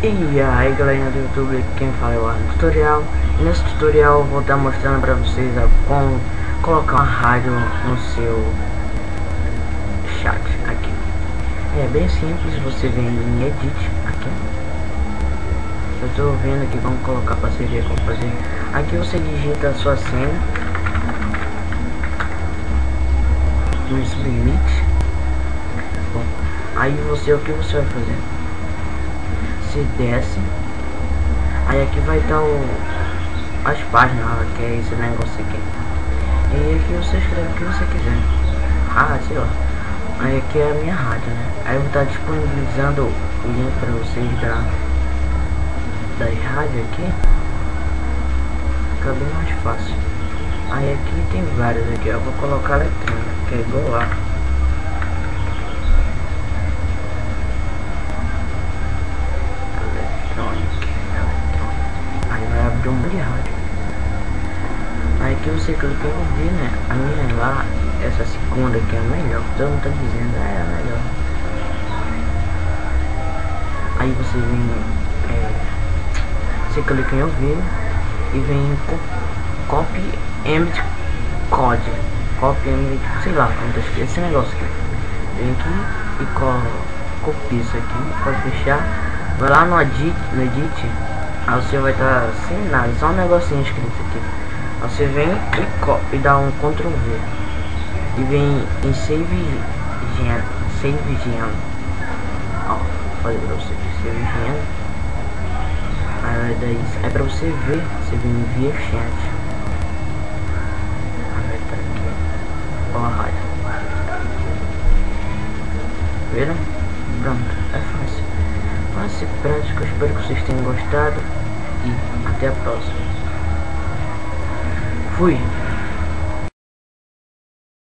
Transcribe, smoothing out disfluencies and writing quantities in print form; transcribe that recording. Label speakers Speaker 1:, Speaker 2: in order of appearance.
Speaker 1: E aí galerinha do YouTube, quem fala é o Arno Tutorial. E nesse tutorial eu vou estar mostrando para vocês como colocar uma rádio no seu chat aqui. É bem simples, você vem em Edit aqui. Eu estou vendo aqui como colocar para você ver como fazer. Aqui você digita a sua senha no Submit. Bom, aí o que você vai fazer? Se desce, aí aqui vai estar as páginas, que é esse negócio aqui, e aqui você escreve o que você quiser, sei lá. Aí aqui é a minha rádio, né? Aí eu vou estar disponibilizando o link para vocês das rádios aqui, fica bem mais fácil. Aí aqui tem várias aqui, eu vou colocar eletrônica, que é igual lá. Aí vai abrir um monte de rádio. Aí que você clica em ouvir, né? A minha lá, essa segunda que é a melhor. Todo mundo tá dizendo, é a melhor. Aí você vem, você clica em ouvir e vem em copy embed code. Copy embed, sei lá como tá escrito esse negócio aqui. Vem aqui e copia isso aqui, pode fechar. Vai lá no edit, aí você vai estar sem nada, só um negocinho escrito aqui. Aí você vem e dá um Ctrl V e vem em Save Gen. Ó, olha pra você, Save Gen. Aí daí é pra você ver, você vem em Via Chat. Aí vai estar aqui, ó, a rádio. Viram? Pronto, é fácil. Fácil e prático, espero que vocês tenham gostado e até a próxima. Fui!